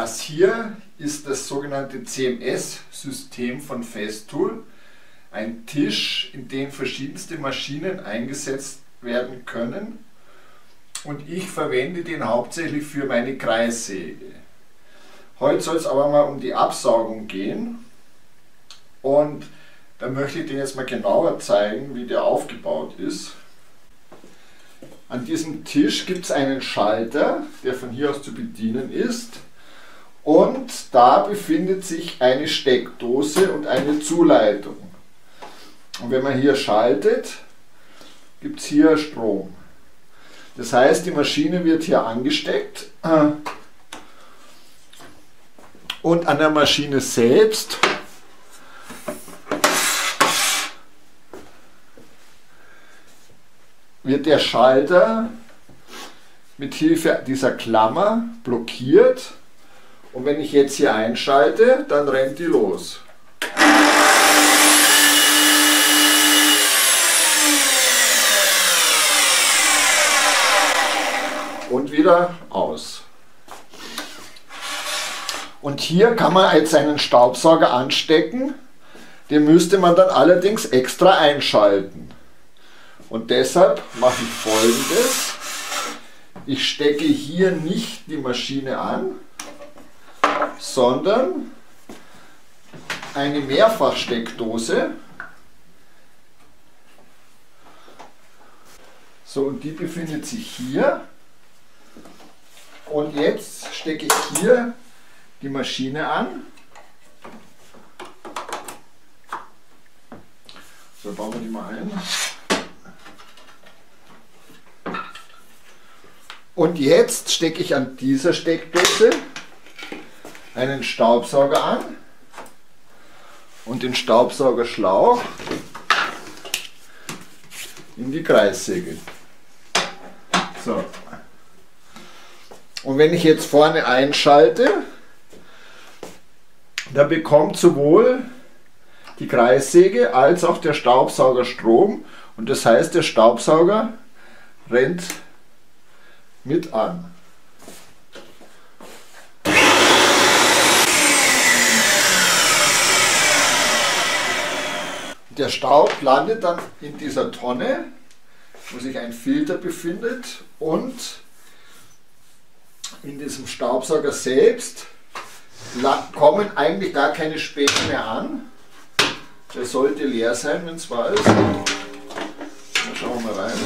Das hier ist das sogenannte CMS-System von Festool. Ein Tisch, in dem verschiedenste Maschinen eingesetzt werden können. Und ich verwende den hauptsächlich für meine Kreissäge. Heute soll es aber mal um die Absaugung gehen. Und da möchte ich dir jetzt mal genauer zeigen, wie der aufgebaut ist. An diesem Tisch gibt es einen Schalter, der von hier aus zu bedienen ist. Und da befindet sich eine Steckdose und eine Zuleitung. Und wenn man hier schaltet, gibt es hier Strom. Das heißt, die Maschine wird hier angesteckt und an der Maschine selbst wird der Schalter mit Hilfe dieser Klammer blockiert. Und wenn ich jetzt hier einschalte, dann rennt die los. Und wieder aus. Und hier kann man jetzt einen Staubsauger anstecken. Den müsste man dann allerdings extra einschalten. Und deshalb mache ich Folgendes. Ich stecke hier nicht die Maschine an, sondern eine Mehrfachsteckdose. So, und die befindet sich hier. Und jetzt stecke ich hier die Maschine an. So, bauen wir die mal ein. Und jetzt stecke ich an dieser Steckdose einen Staubsauger an und den Staubsaugerschlauch in die Kreissäge. So. Und wenn ich jetzt vorne einschalte, dann bekommt sowohl die Kreissäge als auch der Staubsauger Strom. Und das heißt, der Staubsauger rennt mit an. Der Staub landet dann in dieser Tonne, wo sich ein Filter befindet, und in diesem Staubsauger selbst kommen eigentlich gar keine Späne mehr an. Der sollte leer sein, wenn es wahr ist. Dann schauen wir mal rein.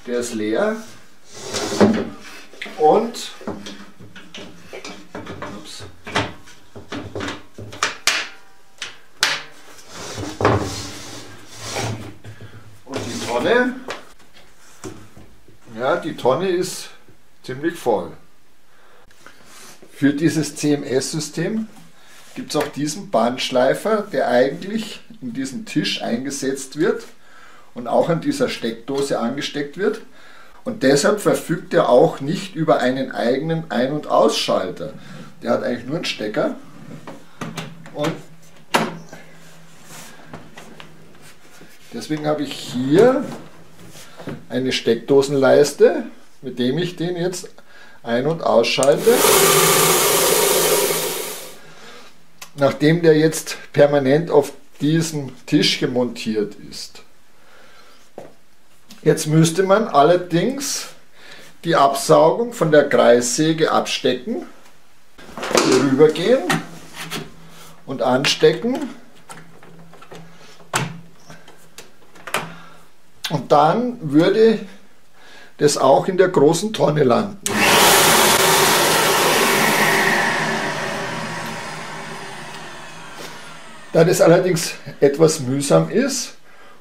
Der ist leer. Und die Tonne, ja, die Tonne ist ziemlich voll. Für dieses CMS-System gibt es auch diesen Bandschleifer, der eigentlich in diesen Tisch eingesetzt wird und auch an dieser Steckdose angesteckt wird. Und deshalb verfügt er auch nicht über einen eigenen Ein- und Ausschalter. Der hat eigentlich nur einen Stecker. Und deswegen habe ich hier eine Steckdosenleiste, mit dem ich den jetzt ein- und ausschalte. Nachdem der jetzt permanent auf diesem Tisch montiert ist. Jetzt müsste man allerdings die Absaugung von der Kreissäge abstecken, hier rüber gehen und anstecken. Und dann würde das auch in der großen Tonne landen. Da das allerdings etwas mühsam ist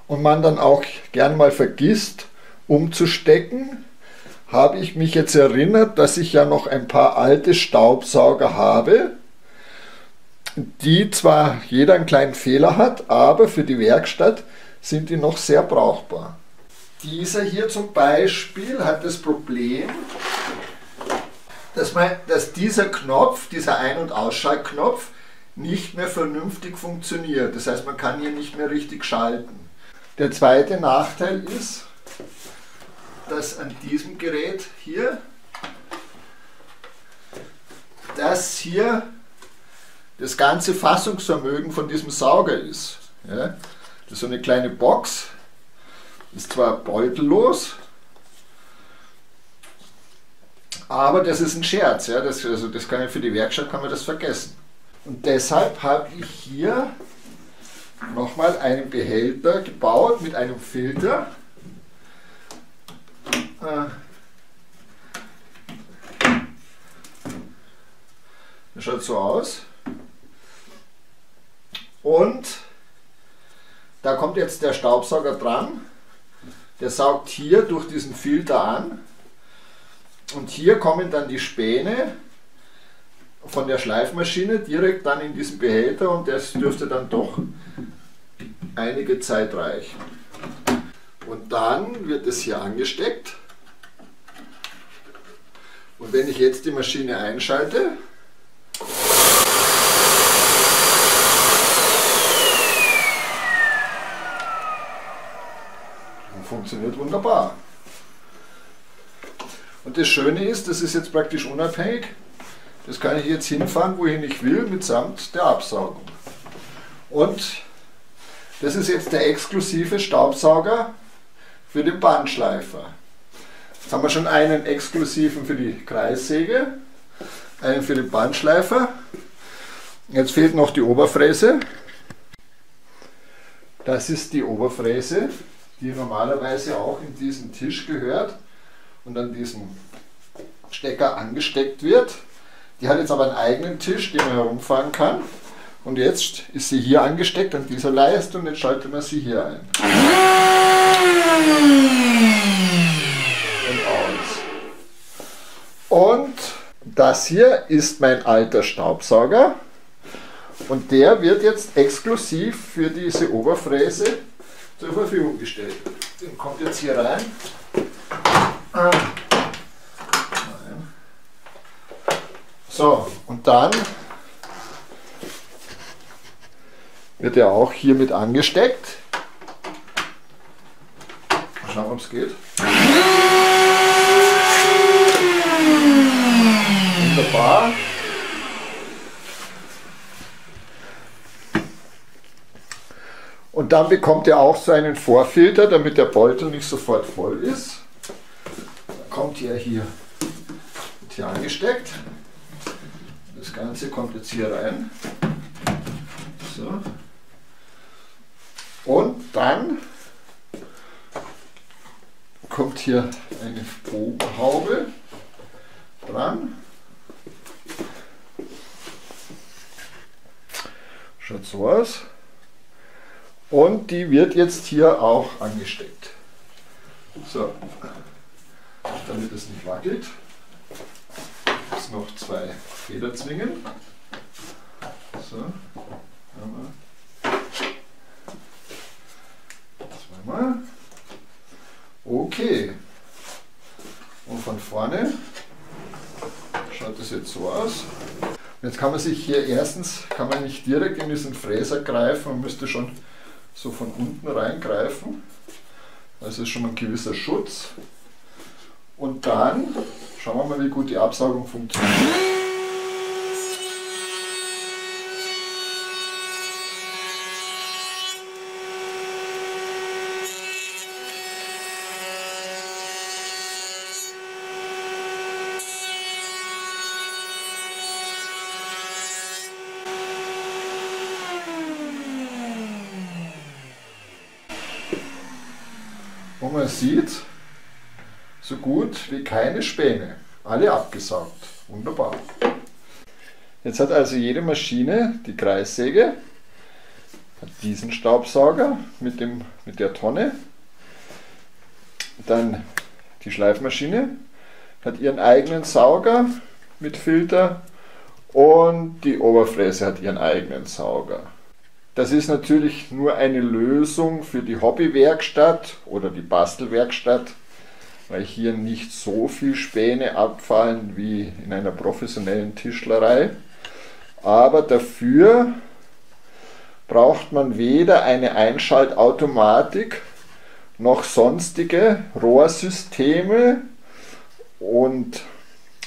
und man dann auch gern mal vergisst, umzustecken, habe ich mich jetzt erinnert, dass ich ja noch ein paar alte Staubsauger habe, die zwar jeder einen kleinen Fehler hat, aber für die Werkstatt sind die noch sehr brauchbar. Dieser hier zum Beispiel hat das Problem, dass dieser Knopf, dieser Ein- und Ausschaltknopf, nicht mehr vernünftig funktioniert. Das heißt, man kann hier nicht mehr richtig schalten. Der zweite Nachteil ist, dass an diesem Gerät hier das hier das ganze Fassungsvermögen von diesem Sauger ist. Ja? Das ist so eine kleine Box, ist zwar beutellos, aber das ist ein Scherz. Ja? Das kann ja für die Werkstatt kann man das vergessen. Und deshalb habe ich hier nochmal einen Behälter gebaut mit einem Filter. Das schaut so aus. Und da kommt jetzt der Staubsauger dran. Der saugt hier durch diesen Filter an. Und hier kommen dann die Späne von der Schleifmaschine direkt dann in diesen Behälter und das dürfte dann doch einige Zeit reichen. Und dann wird es hier angesteckt. Und wenn ich jetzt die Maschine einschalte, dann funktioniert wunderbar. Und das Schöne ist, das ist jetzt praktisch unabhängig. Das kann ich jetzt hinfahren, wohin ich will, mitsamt der Absaugung. Und das ist jetzt der exklusive Staubsauger für den Bandschleifer. Jetzt haben wir schon einen exklusiven für die Kreissäge, einen für den Bandschleifer. Jetzt fehlt noch die Oberfräse. Das ist die Oberfräse, die normalerweise auch in diesen Tisch gehört und an diesen Stecker angesteckt wird. Die hat jetzt aber einen eigenen Tisch, den man herumfahren kann. Und jetzt ist sie hier angesteckt an dieser Leiste und jetzt schaltet man sie hier ein. Und aus. Und das hier ist mein alter Staubsauger. Und der wird jetzt exklusiv für diese Oberfräse zur Verfügung gestellt. Der kommt jetzt hier rein. So, und dann wird er auch hier mit angesteckt. Mal schauen, ob es geht. Wunderbar. Und dann bekommt er auch so einen Vorfilter, damit der Beutel nicht sofort voll ist. Dann kommt er hier, wird hier angesteckt. Das Ganze kommt jetzt hier rein. So. Und dann kommt hier eine Bogenhaube dran. Schaut so aus. Und die wird jetzt hier auch angesteckt. So, damit es nicht wackelt. Jetzt noch zwei Federzwingen. So, zweimal. Okay. Und von vorne schaut das jetzt so aus. Jetzt kann man sich hier erstens, kann man nicht direkt in diesen Fräser greifen, man müsste schon so von unten reingreifen. Das ist schon ein gewisser Schutz. Und dann schauen wir mal, wie gut die Absaugung funktioniert. Und man sieht, so gut wie keine Späne. Alle abgesaugt. Wunderbar. Jetzt hat also jede Maschine, die Kreissäge, hat diesen Staubsauger mit der Tonne. Dann die Schleifmaschine hat ihren eigenen Sauger mit Filter und die Oberfräse hat ihren eigenen Sauger. Das ist natürlich nur eine Lösung für die Hobbywerkstatt oder die Bastelwerkstatt, weil hier nicht so viel Späne abfallen wie in einer professionellen Tischlerei. Aber dafür braucht man weder eine Einschaltautomatik noch sonstige Rohrsysteme und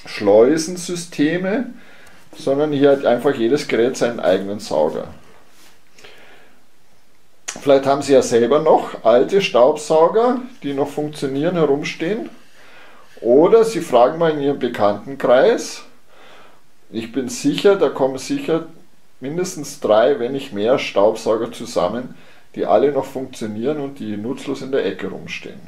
Schleusensysteme, sondern hier hat einfach jedes Gerät seinen eigenen Sauger. Vielleicht haben Sie ja selber noch alte Staubsauger, die noch funktionieren, herumstehen. Oder Sie fragen mal in Ihrem Bekanntenkreis. Ich bin sicher, da kommen sicher mindestens 3, wenn nicht mehr Staubsauger zusammen, die alle noch funktionieren und die nutzlos in der Ecke rumstehen.